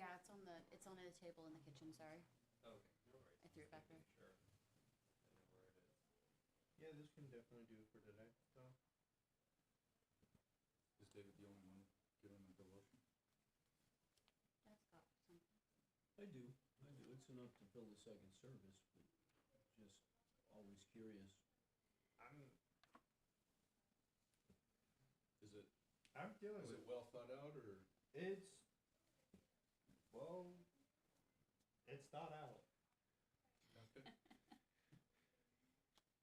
Yeah, it's on the table in the kitchen. Sorry, Okay, no worries. I threw it back there. Sure. I know where it is. Yeah, this can definitely do it for today, so. Is David the only one giving the devotion? That's got something. I do. It's enough to fill the second service, but just always curious. I'm dealing Is with it well thought out, or? well, it's thought out. Okay.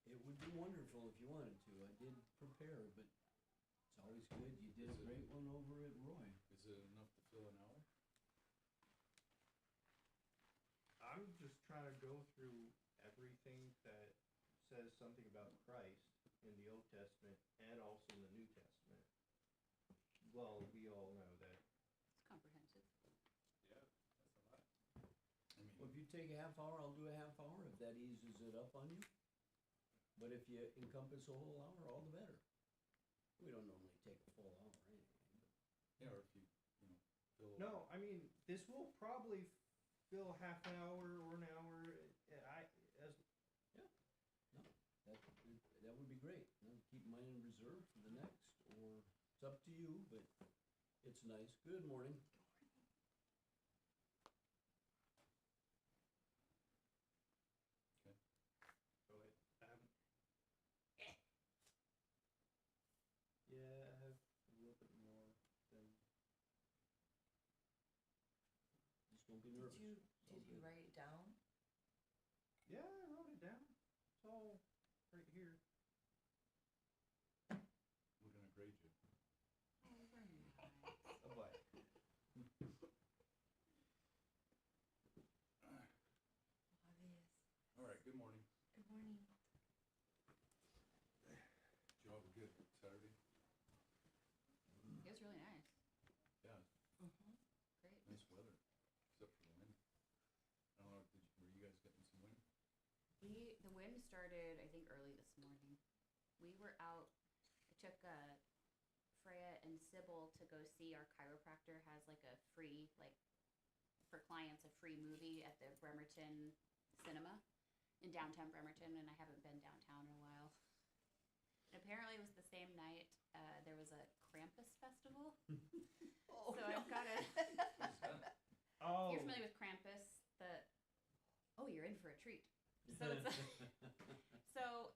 It would be wonderful if you wanted to. I did prepare, but it's always good. You did a great one over at Roy. Is it enough to fill an hour? I'm just trying to go through everything that says something about Christ in the Old Testament and also in the New Testament. Well, we all know that. It's comprehensive. Yeah, that's a lot. I mean, Well, if you take a half hour, I'll do a half hour if that eases it up on you. But if you encompass a whole hour, all the better. We don't normally take a full hour anyway. yeah, or if you fill. No, I mean, this will probably fill half an hour or an hour. That would be great. I'll keep mine in reserve for the next, or it's up to you, but it's nice. Good morning. Okay. Go ahead. Yeah, I have a little bit more than. Just don't be nervous. Did you write it down? Yeah, I wrote it down. It's all right here. We're gonna grade you. Oh, very nice. Oh boy. Obvious. All right. Good morning. Good morning. Did you have a good Saturday? It was really nice. Yeah, Mm-hmm. Great. nice weather, except for the wind. I don't know. Were you guys getting some wind? The wind started, I think, early this morning. We were out. I took Freya and Sybil to go see our chiropractor. Has like a free, like for clients, a free movie at the Bremerton Cinema in downtown Bremerton, and I haven't been downtown in a while. And apparently, it was the same night there was a Krampus festival. Oh, So I've got a. Oh. You're familiar with Krampus? You're in for a treat. So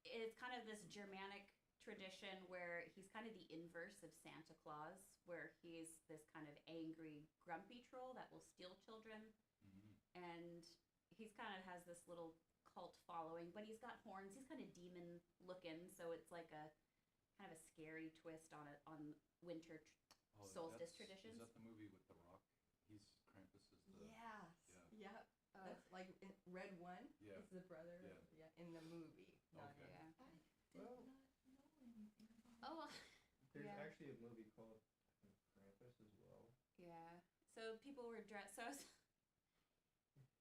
it's kind of this Germanic tradition where he's kind of the inverse of Santa Claus, where he's this kind of angry, grumpy troll that will steal children, Mm-hmm. and he's kind of has this little cult following, but he's got horns. He's kind of demon looking, so it's like a kind of a scary twist on winter solstice traditions. Is that the movie with The Rock? Krampus is the. Yes. Yeah. Yep. That's like in Red One. Yeah. It's the brother. Yeah. In the movie. Not Okay. Yeah. I did Well, not know anything about Oh, well, There's Yeah. actually a movie called Krampus as well. yeah. So people were dressed. So I was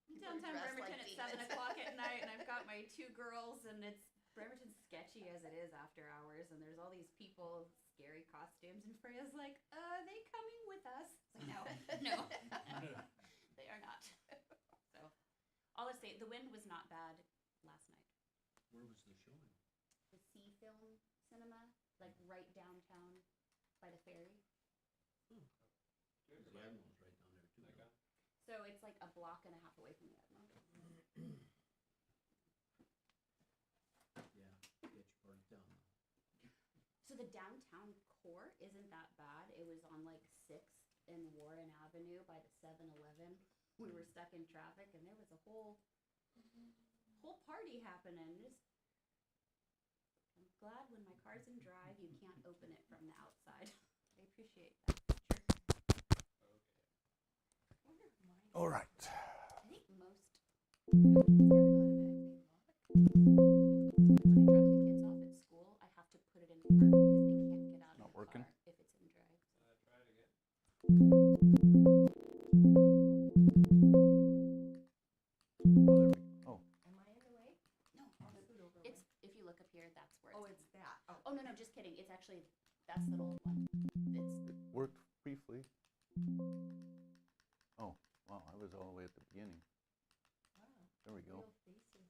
People are downtown dressed Bremerton like at 7 demons. o'clock at night, and I've got my two girls, and it's Bremerton's sketchy as it is after hours, and there's all these people, scary costumes, and Freya's like, they coming with us? It's like, no, they are not. So, all I say, the wind was not bad last night. Where was the showing? The Sea Film Cinema, like right downtown by the ferry. Good. The Admiral's right down there too. Like though. So it's like a block and a half away from the Admiral. Yeah, get your party down. So the downtown core isn't that bad. It was on like 6th and Warren Avenue by the 7-Eleven. We were stuck in traffic, and there was a whole party happening. I'm glad when my car's in drive, you can't open it from the outside. I appreciate that feature. Okay. I wonder if mine. All right. I think most when I drop the kids off at school, I have to put it in park because they can't get out of Not the working? car if it's in drive. Try it again. Oh, Am I in the way? No, I'll scoot over. it's if you look up here, that's where. Oh, It's it's that. Oh. Oh, no, just kidding. It's actually, that's the old one. It's, worked briefly. was all the way at the beginning. Wow. There we go. Real faces.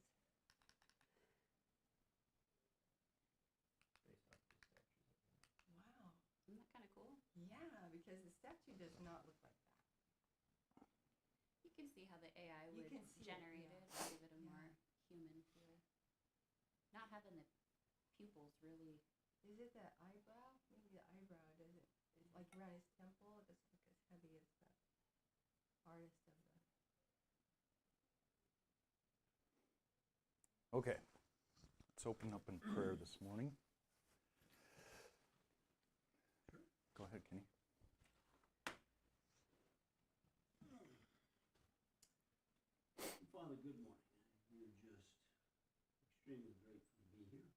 Based off the statues. Wow. Isn't that kind of cool? Yeah, because the statue does not look like that. You can see how the AI You would can see it, generate yeah. it and give it a Yeah. more human feel. Not having the pupils really. Is it the eyebrow? Maybe the eyebrow doesn't, like around his temple, it doesn't look as heavy as the artist of the. Okay, let's open up in prayer this morning. Go ahead, Kenny. Father, good morning. We're just extremely grateful to be here.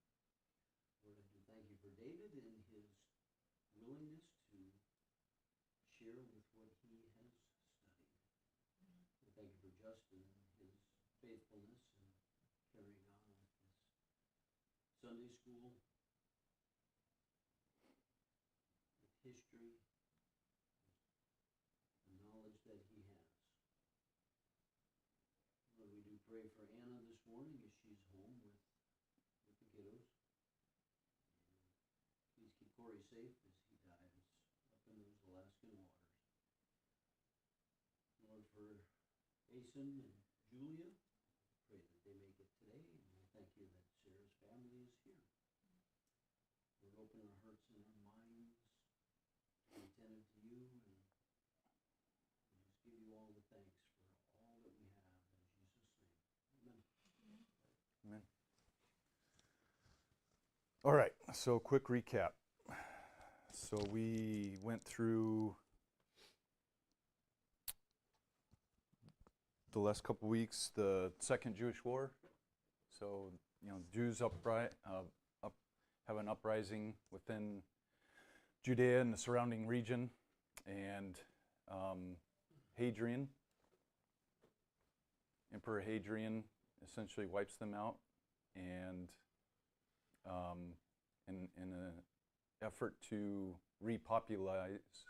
Lord, I do thank you for David and his willingness to share with what he has studied. We thank you for Justin and his faithfulness in carrying on with his Sunday school, with history, the knowledge that he has. Lord, we do pray for Anna this morning as she's home with the kiddos. And please keep Corey safe as he dives up in those Alaskan waters. Lord, for Asen and Julia, pray that they make it today, and we thank you that Sarah's family is here. Lord, open our hearts and our minds to be attentive to you, and we just give you all the thanks for all that we have in Jesus' name. Amen. Amen. All right, so quick recap. So we went through the last couple weeks the Second Jewish War. So, Jews have an uprising within Judea and the surrounding region, and Emperor Hadrian essentially wipes them out, and in an effort to repopularize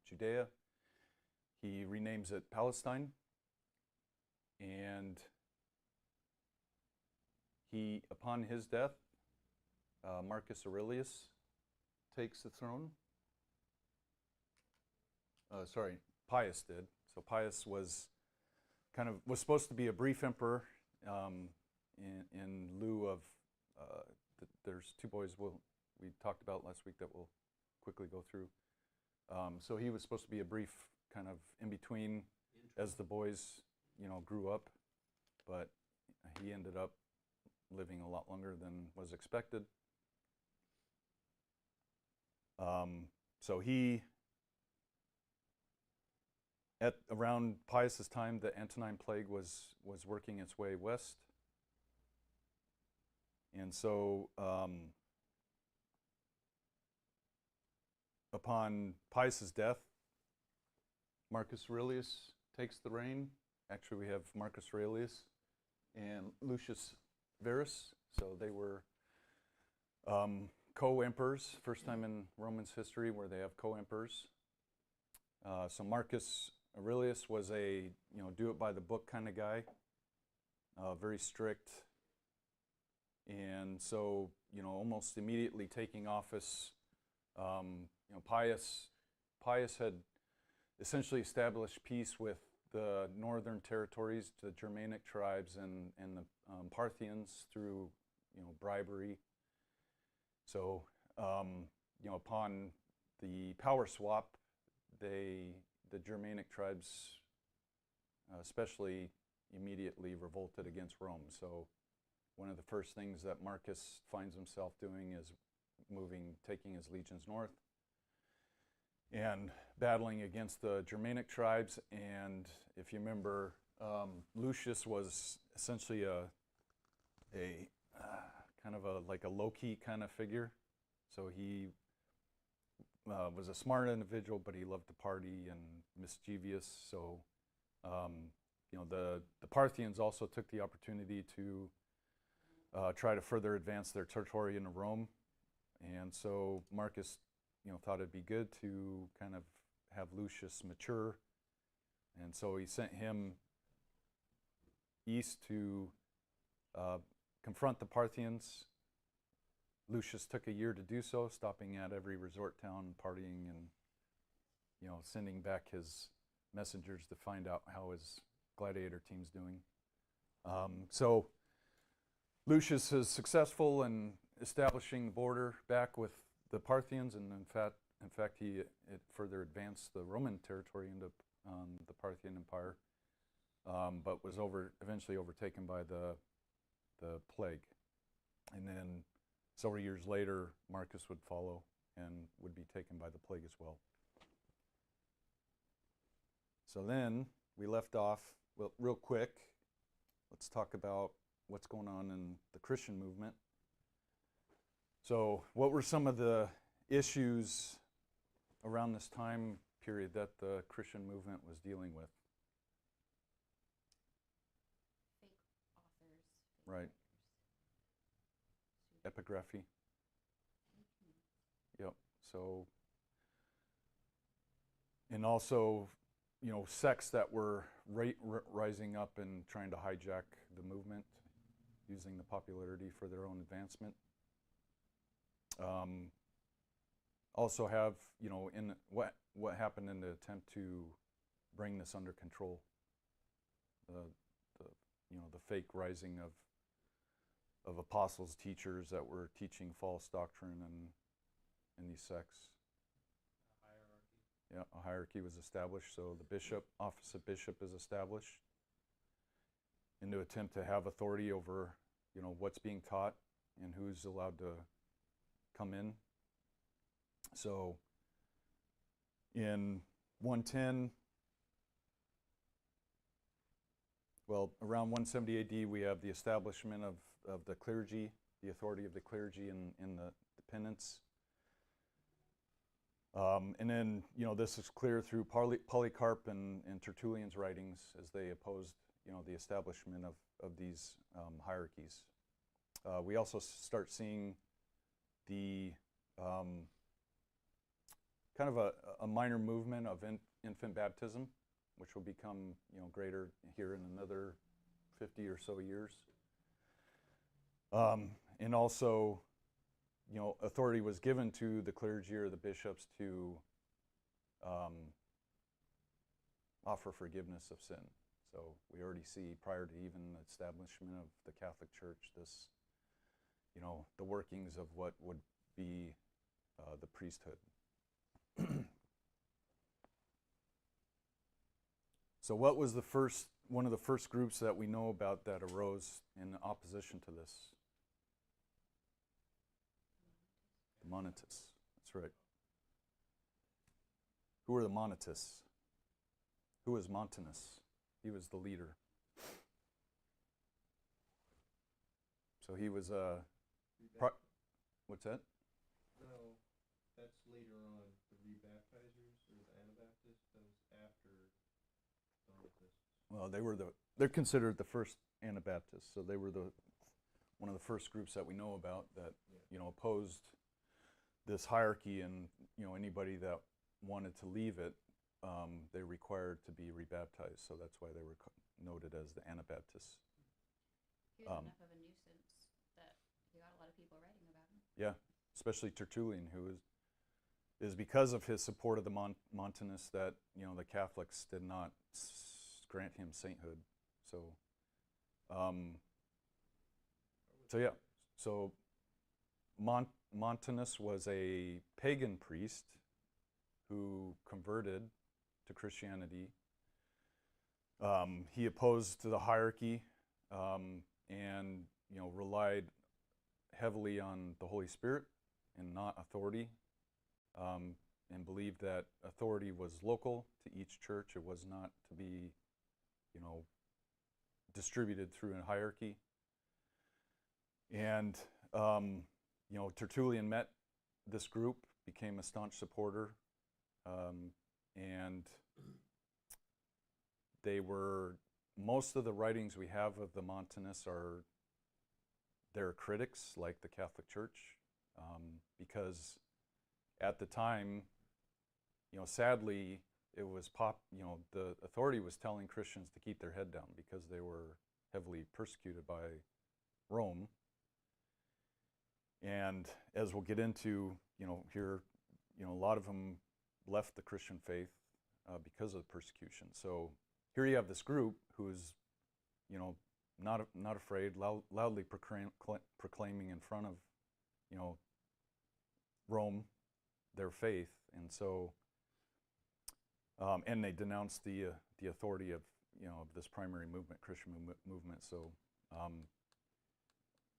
Judea, he renames it Palestine, and upon his death, Marcus Aurelius takes the throne. Pius did. So Pius was supposed to be a brief emperor, in lieu of there's two boys we talked about last week that we'll quickly go through. So he was supposed to be a brief kind of in between as the boys grew up, but he ended up living a lot longer than was expected. So he, at around Pius's time, the Antonine Plague was working its way west. And so upon Pius's death, Marcus Aurelius takes the reign. Actually, we have Marcus Aurelius and Lucius Verus. So they were co-emperors, first time in Romans history where they have co-emperors. So Marcus Aurelius was a do-it-by-the-book kind of guy, very strict. And so, almost immediately taking office, Pius had essentially established peace with the northern territories, the Germanic tribes, and the Parthians through, bribery. So, upon the power swap, the Germanic tribes especially immediately revolted against Rome. So one of the first things that Marcus finds himself doing is taking his legions north and battling against the Germanic tribes. And if you remember, Lucius was essentially a kind of like a low-key kind of figure. So he was a smart individual, but he loved to party and mischievous. So, the Parthians also took the opportunity to try to further advance their territory into Rome. And so Marcus, thought it'd be good to kind of have Lucius mature And so he sent him east to confront the Parthians. Lucius took a year to do so, stopping at every resort town, partying, and sending back his messengers to find out how his gladiator team's doing. So Lucius is successful in establishing the border back with the Parthians, and in fact, it further advanced the Roman territory into the Parthian Empire, but was eventually overtaken by the plague. And then several years later, Marcus would follow and would be taken by the plague as well. So then we left off, well, real quick, let's talk about what's going on in the Christian movement. So what were some of the issues around this time period that the Christian movement was dealing with? Fake authors. Fake Right. writers. Epigraphy. Yep. So, and also, sects that were rising up and trying to hijack the movement, using the popularity for their own advancement. Also have, in what happened in the attempt to bring this under control, the fake rising of apostles, teachers that were teaching false doctrine in these sects. Hierarchy. Yeah, a hierarchy was established, so the office of bishop is established, and to attempt to have authority over, what's being taught and who's allowed to come in. So in 110, around 170 AD, we have the establishment of the clergy, the authority of the clergy in the penance. And then, this is clear through Polycarp and Tertullian's writings as they opposed, the establishment of these hierarchies. We also start seeing the kind of a minor movement of infant baptism, which will become, greater here in another 50 or so years. And also, authority was given to the clergy or the bishops to offer forgiveness of sin. So we already see, prior to even the establishment of the Catholic Church, this, the workings of what would be the priesthood. So what was one of the first groups that we know about that arose in opposition to this? The Monetists. That's right. Who were the Monetists? Who was Montanus? He was the leader. So he was what's that? No, that's later on. The rebaptizers or the Anabaptists, that was after the Monetists. Well, they're considered the first Anabaptists, so they were one of the first groups that we know about that opposed this hierarchy, and anybody that wanted to leave it, they required to be rebaptized. So that's why they were noted as the Anabaptists. He was enough of a nuisance that he got a lot of people writing about him. Yeah, especially Tertullian, who is because of his support of the Montanus that the Catholics did not grant him sainthood. So, so Montanus was a pagan priest who converted to Christianity. He opposed the hierarchy and relied heavily on the Holy Spirit and not authority, and believed that authority was local to each church. It was not to be, distributed through a hierarchy. And Tertullian met this group, became a staunch supporter, and most of the writings we have of the Montanus are their critics, like the Catholic Church, because at the time, sadly, it was the authority was telling Christians to keep their head down because they were heavily persecuted by Rome. And as we'll get into, here, a lot of them left the Christian faith because of the persecution. So here you have this group who's, not afraid, loudly proclaiming in front of, Rome their faith, and so, and they denounced the authority of this primary movement, Christian movement. So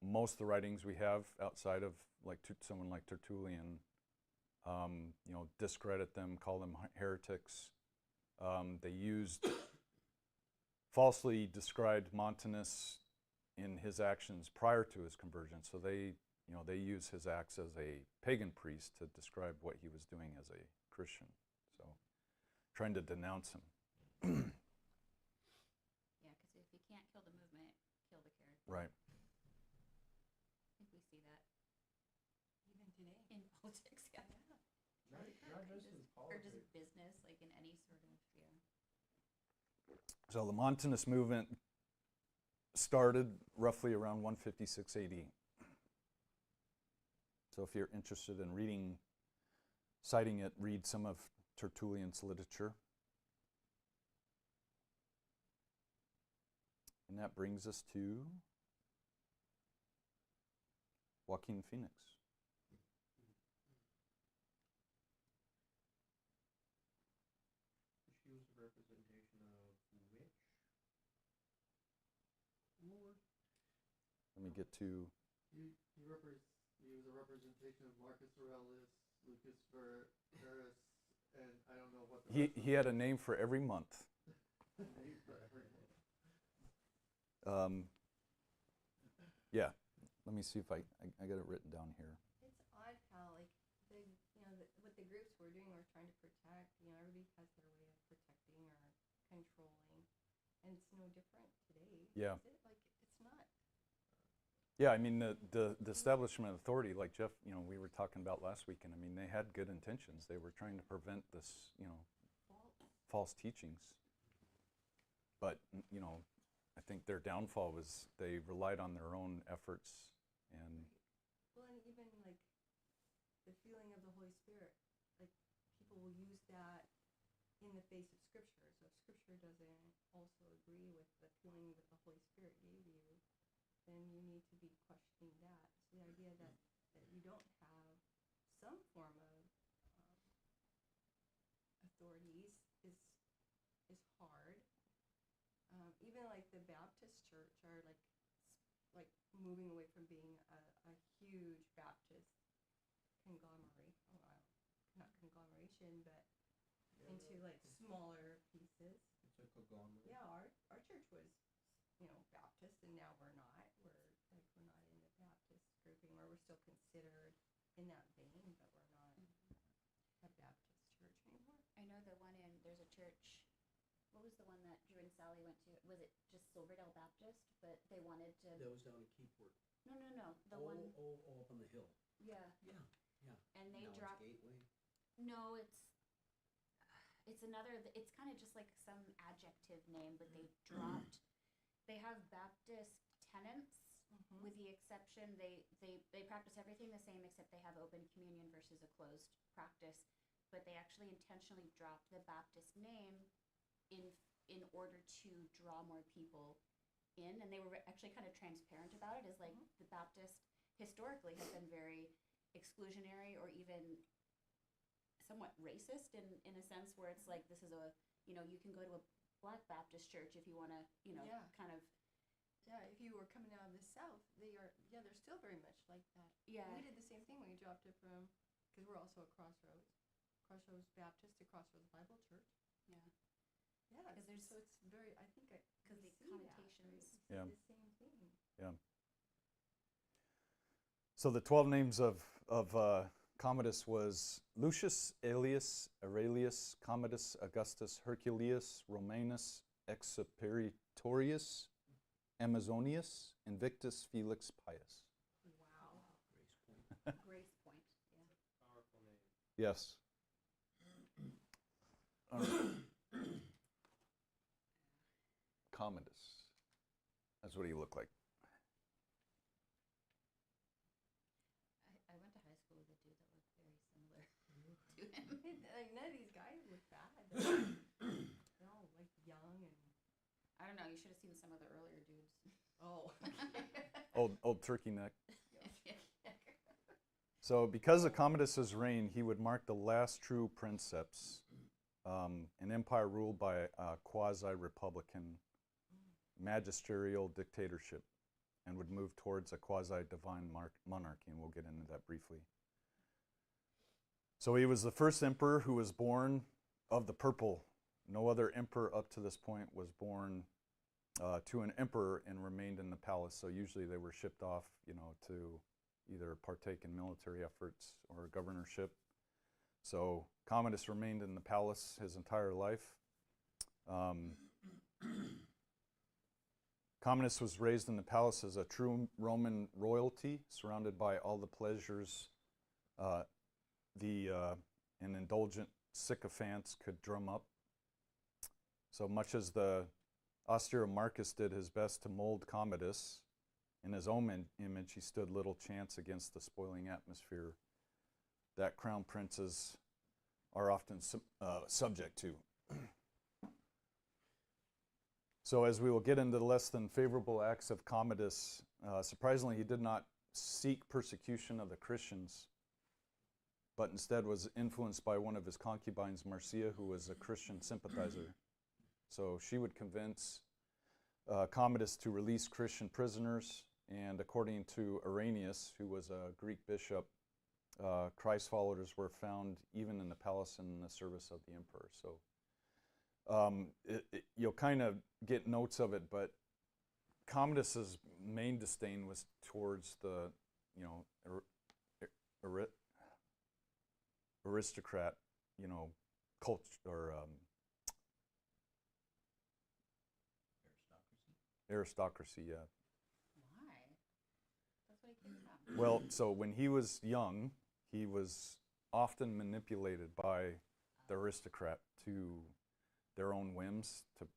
most of the writings we have outside of someone like Tertullian, discredit them, call them heretics. They falsely described Montanus in his actions prior to his conversion. So they use his acts as a pagan priest to describe what he was doing as a Christian. So trying to denounce him. Yeah, because if you can't kill the movement, kill the character. Right. I think we see that Even today. in politics, yeah. Not just in Or just politics. business, like in any sort of, yeah. So the Montanist movement started roughly around 156 AD. So if you're interested in citing it, read some of Tertullian's literature. And that brings us to Joaquin Phoenix. She was a representation of which Lord? Let me get to, He was a representation of Marcus Aurelius, Lucas Verus, and I don't know what the rest he had a name for every month. of the names for everyone. Yeah, let me see if I got it written down here. It's odd how what the groups were doing were trying to protect. Everybody has their way of protecting or controlling, and it's no different today. Yeah. Is it? It's not. Yeah, I mean, the establishment authority, like Jeff, we were talking about last weekend, I mean, they had good intentions. They were trying to prevent this, false teachings. But, I think their downfall was they relied on their own efforts and, Well, and even the feeling of the Holy Spirit, people will use that in the face of Scripture. So if Scripture doesn't also agree with the feeling that the Holy Spirit gave you, then you need to be questioning that. So the idea that you don't have some form of authorities is hard. Even the Baptist church are moving away from being a huge Baptist conglomeration, not conglomeration, but into smaller pieces. It's a conglomerate. Yeah, our church was, Baptist, and now we're not. We're not in the Baptist grouping, or we're still considered in that vein, but we're not a Baptist church anymore. I know there's a church, what was the one that Drew and Sally went to? Was it just Silverdale Baptist? But they wanted to, That was down at Keyport. no, the Oh, one, up on the hill. yeah. Yeah. And they Now it's dropped, Gateway. no, it's another, it's kind of just like some adjective name, but they dropped, they have Baptist tenets, with the exception, they practice everything the same except they have open communion versus a closed practice, but they actually intentionally dropped the Baptist name in order to draw more people in, and they were actually kind of transparent about it, is the Baptist historically has been very exclusionary or even somewhat racist in a sense where it's this is you can go to a Black Baptist church if you want to, Yeah. kind of. Yeah, if you were coming out of the South, they're still very much like that. Yeah. We did the same thing when we dropped it from, because we're also a Crossroads Baptist to Crossroads Bible Church. Yeah. Yeah, 'Cause there's- so it's very, I think, Because we the see that, connotations. right? We Yeah. see the same thing. yeah. So the 12 names of Commodus was Lucius, Aelius, Aurelius, Commodus, Augustus, Herculeus, Romanus, Exuperitorius, Amazonius, Invictus, Felix, Pius. Wow. Grace Point. Grace Point. Yeah. Powerful name. Yes. All right. Commodus. That's what he looked like. I went to high school with a dude that looked very similar to him. Like none of these guys look bad. They're all like young and. I don't know. You should have seen some of the earlier dudes. Oh. Old turkey neck. So because of Commodus's reign, he would mark the last true princeps, an empire ruled by a quasi-republican magisterial dictatorship, and would move towards a quasi-divine monarchy, and we'll get into that briefly. So he was the first emperor who was born of the purple. No other emperor up to this point was born to an emperor and remained in the palace. So usually they were shipped off, to either partake in military efforts or governorship. So Commodus remained in the palace his entire life. Commodus was raised in the palace as a true Roman royalty, surrounded by all the pleasures an indulgent sycophants could drum up. So much as the austere Marcus did his best to mold Commodus, in his own image, he stood little chance against the spoiling atmosphere that crown princes are often subject to. So as we will get into the less than favorable acts of Commodus, surprisingly, he did not seek persecution of the Christians, but instead was influenced by one of his concubines, Marcia, who was a Christian sympathizer. So she would convince Commodus to release Christian prisoners, and according to Irenaeus, who was a Greek bishop, Christ followers were found even in the palace and in the service of the emperor. So you'll kind of get notes of it, but Commodus's main disdain was towards the, aristocrat, culture or aristocracy, yeah. Why? That's what he kicked out. Well, so when he was young, he was often manipulated by the aristocrat to their own whims, to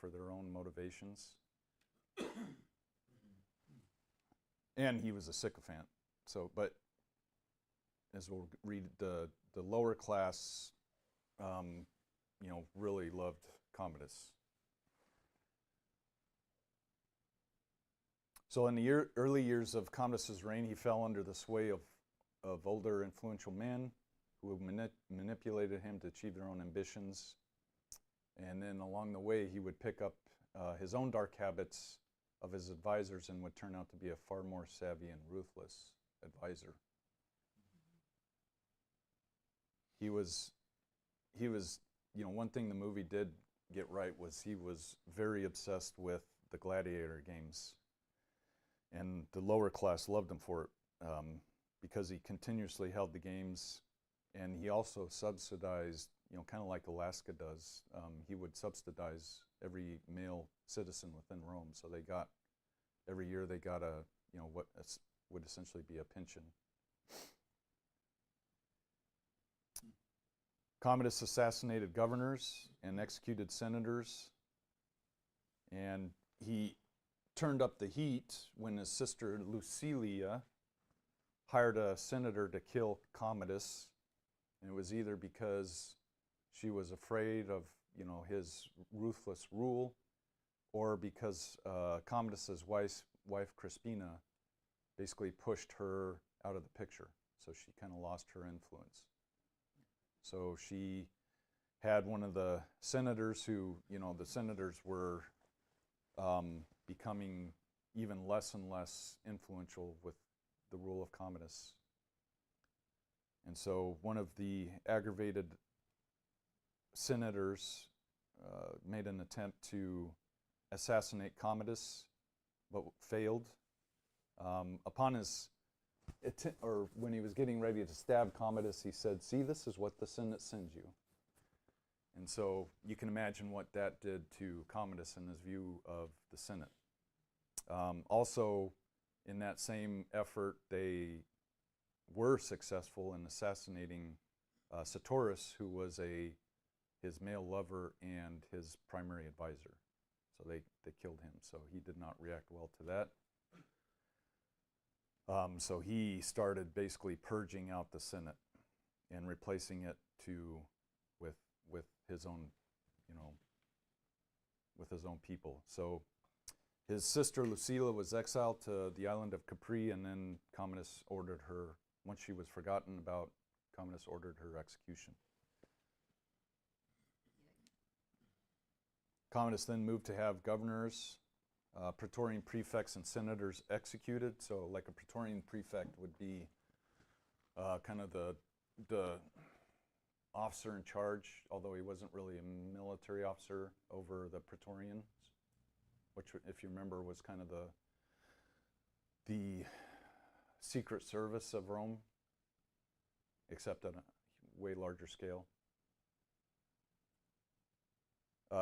for their own motivations. And he was a sycophant. So, but as we'll read, the lower class, really loved Commodus. So in the early years of Commodus's reign, he fell under the sway of older influential men who manipulated him to achieve their own ambitions. And then along the way, he would pick up his own dark habits of his advisors and would turn out to be a far more savvy and ruthless advisor. He was, one thing the movie did get right was he was very obsessed with the gladiator games. And the lower class loved him for it because he continuously held the games, and he also subsidized, kind of like Alaska does. He would subsidize every male citizen within Rome, so every year they got what would essentially be a pension. Commodus assassinated governors and executed senators, and he turned up the heat when his sister Lucilia hired a senator to kill Commodus. And it was either because she was afraid of, his ruthless rule, or because Commodus's wife Crispina basically pushed her out of the picture. So she kind of lost her influence. So she had one of the senators who, the senators were becoming even less and less influential with the rule of Commodus. And so one of the aggravated senators made an attempt to assassinate Commodus, but failed. When he was getting ready to stab Commodus, he said, "See, this is what the Senate sends you." And so you can imagine what that did to Commodus and his view of the Senate. Also, in that same effort, they were successful in assassinating Saturnus, who was a his male lover, and his primary advisor. So they killed him. So he did not react well to that. So he started basically purging out the Senate and replacing it with his own, with his own people. So his sister Lucilla was exiled to the island of Capri, and then Commodus ordered her, once she was forgotten about, Commodus ordered her execution. Commodus then moved to have governors, praetorian prefects, and senators executed. So like a praetorian prefect would be kind of the officer in charge, although he wasn't really a military officer, over the praetorians, which, if you remember, was kind of the secret service of Rome, except on a way larger scale.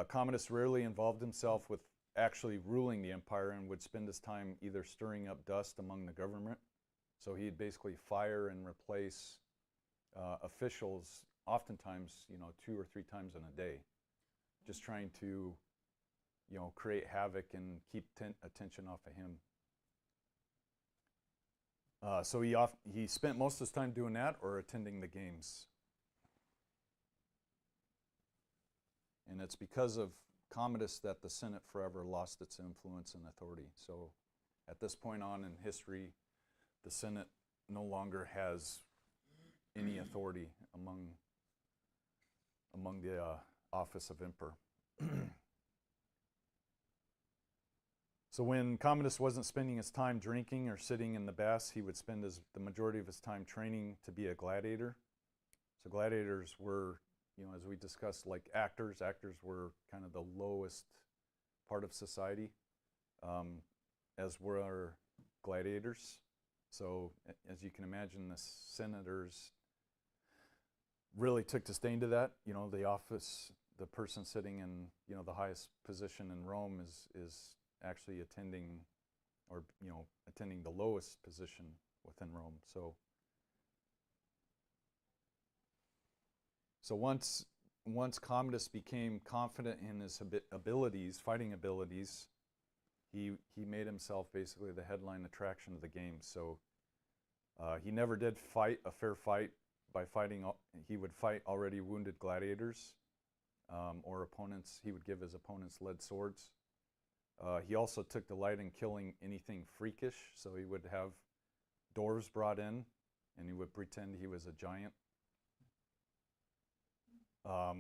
Commodus rarely involved himself with actually ruling the empire and would spend his time either stirring up dust among the government. So he'd basically fire and replace officials, oftentimes, 2 or 3 times in a day, just trying to, create havoc and keep attention off of him. So he spent most of his time doing that or attending the games. And it's because of Commodus that the Senate forever lost its influence and authority. So at this point on in history, the Senate no longer has any authority among the office of emperor. So when Commodus wasn't spending his time drinking or sitting in the baths, he would spend the majority of his time training to be a gladiator. So gladiators were, as we discussed, like actors. Actors were kind of the lowest part of society, as were gladiators. So as you can imagine, the senators really took disdain to that. The office, the person sitting in, the highest position in Rome is actually attending the lowest position within Rome. So once Commodus became confident in his fighting abilities, he made himself basically the headline attraction of the games. So he never did fight a fair fight by fighting. He would fight already wounded gladiators or opponents. He would give his opponents lead swords. He also took delight in killing anything freakish. So he would have dwarves brought in, and he would pretend he was a giant. What a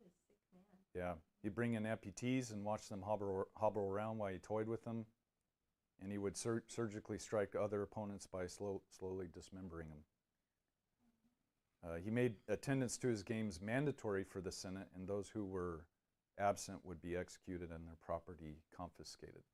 sick man. Yeah, he'd bring in amputees and watch them hobble around while he toyed with them, and he would surgically strike other opponents by slowly dismembering them. He made attendance to his games mandatory for the Senate, and those who were absent would be executed and their property confiscated.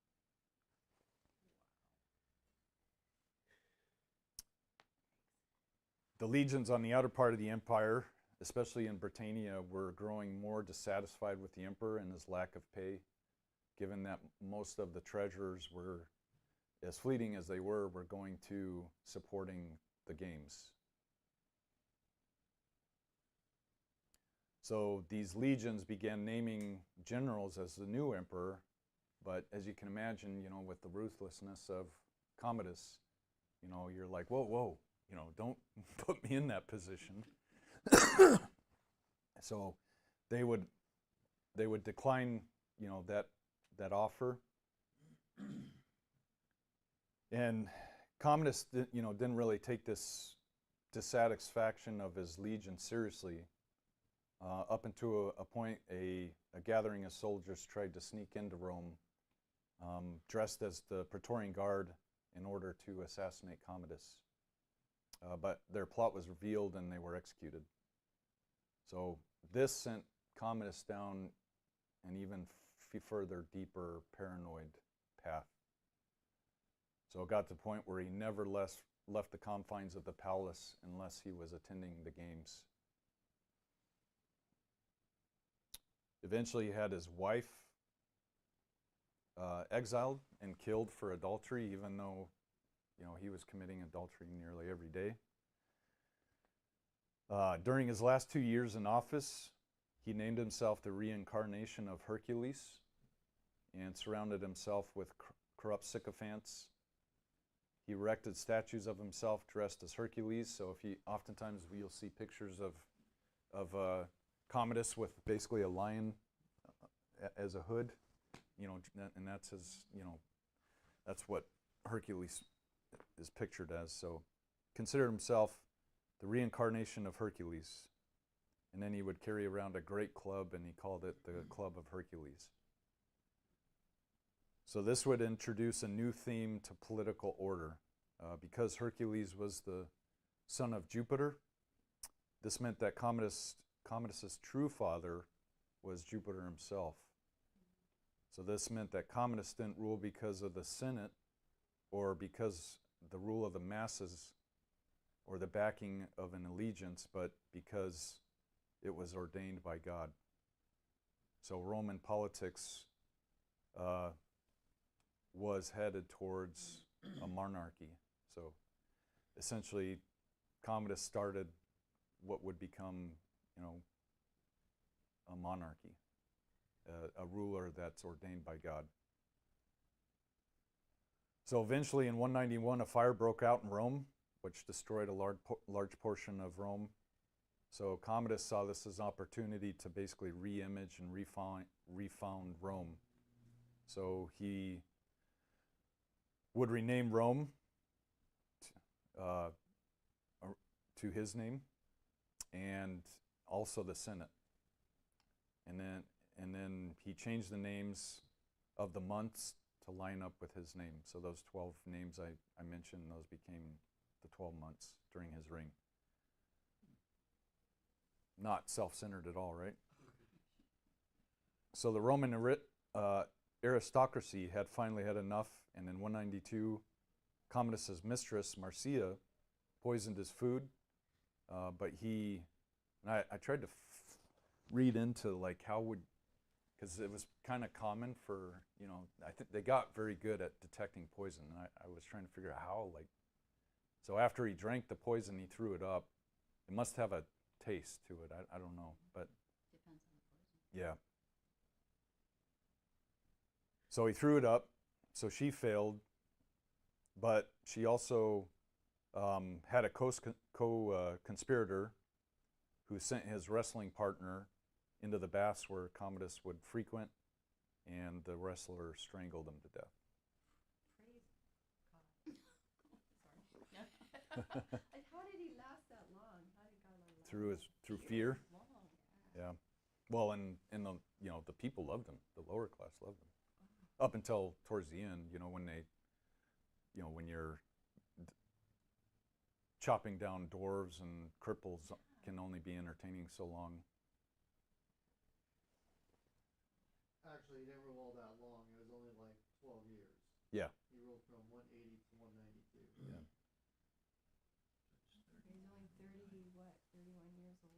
The legions on the outer part of the empire, especially in Britannia, were growing more dissatisfied with the emperor and his lack of pay, given that most of the treasurers were, as fleeting as they were going to supporting the games. So these legions began naming generals as the new emperor, but as you can imagine, with the ruthlessness of Commodus, you're like, whoa, don't put me in that position. So they would decline, that offer. And Commodus, didn't really take this dissatisfaction of his legion seriously. Up until a point, a gathering of soldiers tried to sneak into Rome, dressed as the Praetorian Guard, in order to assassinate Commodus. But their plot was revealed and they were executed. So this sent Commodus down an even further, deeper, paranoid path. So it got to the point where he never left the confines of the palace unless he was attending the games. Eventually he had his wife exiled and killed for adultery, even though he was committing adultery nearly every day. During his last 2 years in office, He named himself the reincarnation of Hercules and surrounded himself with corrupt sycophants. He erected statues of himself dressed as Hercules. So if you, oftentimes you'll see pictures of Commodus with basically a lion as a hood, and that's his, that's what Hercules is pictured as. So considered himself the reincarnation of Hercules. And then he would carry around a great club, and he called it the Club of Hercules. So this would introduce a new theme to political order. Because Hercules was the son of Jupiter, this meant that Commodus's true father was Jupiter himself. So this meant that Commodus didn't rule because of the Senate or because the rule of the masses or the backing of an allegiance, but because it was ordained by God. So Roman politics was headed towards a monarchy. So essentially, Commodus started what would become, a monarchy, a ruler that's ordained by God. So eventually in 191, a fire broke out in Rome, which destroyed a large portion of Rome. So Commodus saw this as an opportunity to basically re-image and refound Rome. So he would rename Rome to his name, and also the Senate. And then he changed the names of the months to line up with his name. So those 12 names I mentioned, those became the 12 months during his reign. Not self-centered at all, right? So the Roman aristocracy had finally had enough, and in 192, Commodus's mistress, Marcia, poisoned his food, but I tried to read into like how would, because it was kind of common for, I think they got very good at detecting poison, and I was trying to figure out how, so after he drank the poison, he threw it up. It must have a taste to it. I don't know, but Depends on the poison. yeah. So he threw it up, so she failed, but she also had a co-conspirator who sent his wrestling partner into the baths where Commodus would frequent, and the wrestler strangled him to death. Praise God. Sorry. Like, how did he last that long? How did God last? Through fear. Long. Yeah. Well, and the the people loved him. The lower class loved him. Up until towards the end, when they, when you're chopping down dwarves and cripples can only be entertaining so long. Actually, he didn't rule all that long. It was only like 12 years. Yeah. He ruled from 180 to 192. Yeah. He's only 31 years old?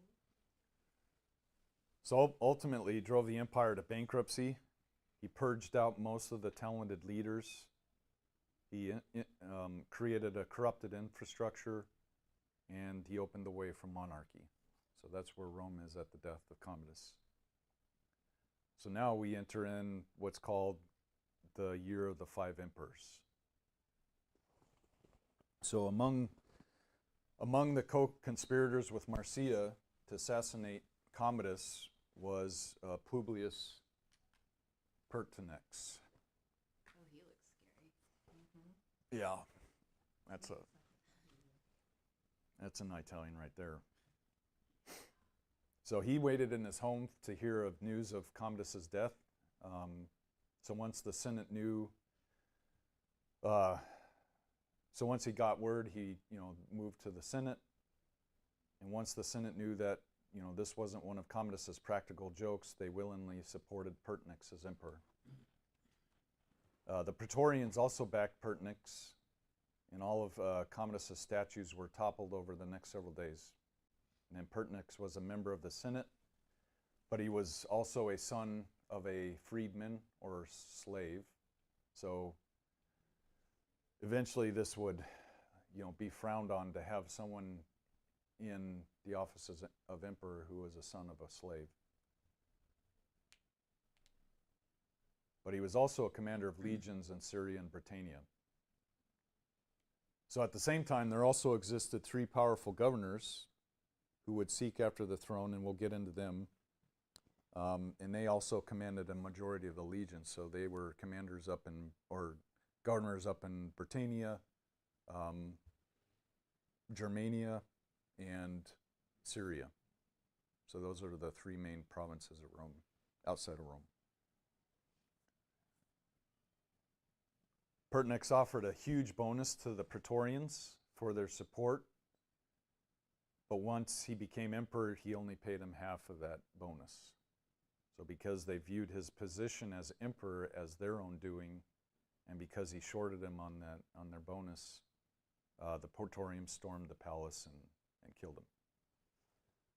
So ultimately, he drove the empire to bankruptcy. He purged out most of the talented leaders. He created a corrupted infrastructure, and he opened the way for monarchy. So that's where Rome is at the death of Commodus. So now we enter in what's called the Year of the Five Emperors. So among the co-conspirators with Marcia to assassinate Commodus was Publius Pertinax. Oh, he looks scary. Mm-hmm. Yeah, that's an Italian right there. So he waited in his home to hear of news of Commodus's death. So once the Senate knew, so once he got word, he moved to the Senate. And once the Senate knew that this wasn't one of Commodus's practical jokes, they willingly supported Pertinax as emperor. The Praetorians also backed Pertinax, and all of Commodus's statues were toppled over the next several days. And then Pertinax was a member of the Senate, but he was also a son of a freedman or slave. So eventually this would be frowned on to have someone in the office of emperor who was a son of a slave. but he was also a commander of legions in Syria and Britannia. So at the same time, there also existed 3 powerful governors who would seek after the throne, and we'll get into them. And they also commanded a majority of the legions, so they were commanders up in, or governors up in Britannia, Germania, and Syria. So those are the 3 main provinces of Rome, outside of Rome. Pertinax offered a huge bonus to the Praetorians for their support, but once he became emperor, he only paid them half of that bonus. So because they viewed his position as emperor as their own doing, and because he shorted them on their bonus, the Praetorians stormed the palace and killed him.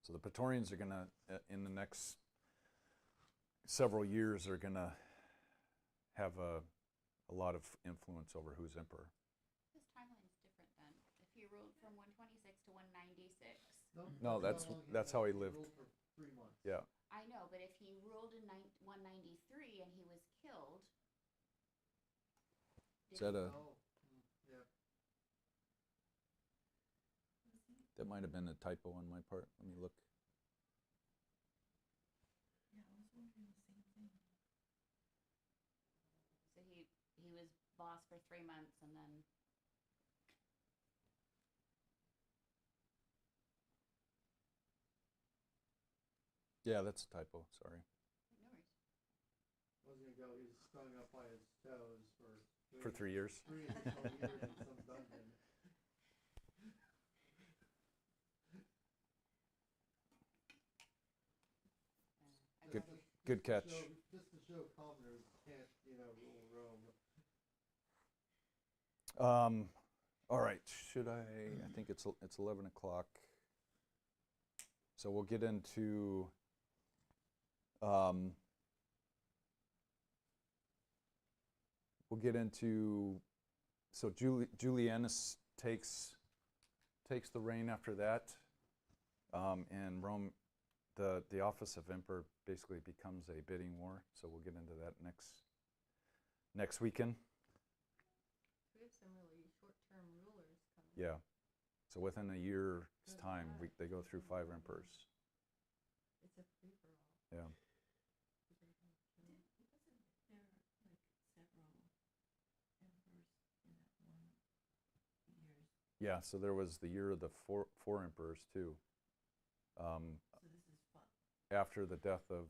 So the Praetorians are going to, in the next several years, are going to have a lot of influence over who's emperor. His timeline's different then. If he ruled from 126 to 196. No, that's how he lived. Ruled for 3 months. Yeah. I know, but if he ruled in 193 and he was killed. Is that a? Oh, yeah. That might have been a typo on my part. Let me look. So he was boss for 3 months and then. Yeah, that's a typo. Sorry. No worries. Wasn't gonna go. He was strung up by his toes For 3 years. 3 additional years in some dungeon. Good- Okay. good catch. Just to show commoners can't, rule Rome. All right. Should I think it's 11 o'clock. So we'll get into. So Julianus takes the reign after that, and Rome, the office of emperor basically becomes a bidding war. So we'll get into that next weekend. We have some really short-term rulers coming. Yeah. So within a year's time, they go through 5 emperors. It's a free-for-all. Yeah. Yeah, so there was the year of the four emperors too. So this is fun. After the death of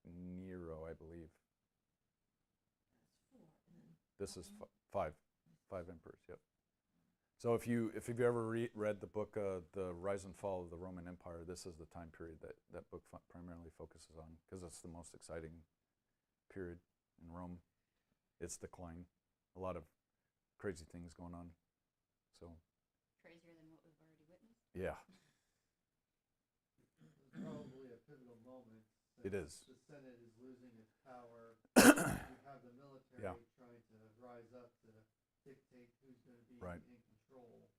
Nero, I believe. That's 4, and then This is 5 emperors. Yep. So if you've ever read the book The Rise and Fall of the Roman Empire, this is the time period that book primarily focuses on, because it's the most exciting period in Rome. Its decline, a lot of crazy things going on. So Crazier than what we've already witnessed. yeah, It's probably a pivotal moment. It is. The Senate is losing its power. You have the military Yeah. trying to rise up to dictate who's going to be Right. in control.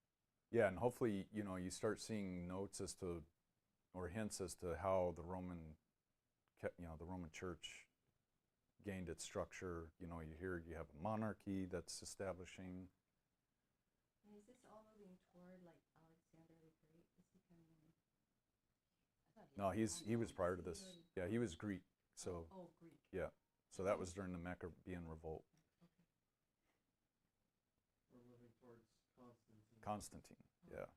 yeah, and hopefully you start seeing notes as to, or hints as to how the Roman Church gained its structure. You have a monarchy that's establishing. And is this all moving toward like Alexander the Great? Is he coming in? I thought No, was he was prior to He this. already- Yeah, he was Greek. So Oh, Greek. yeah, so that was during the Maccabean revolt. Okay. We're moving towards Constantine. Constantine. Yeah,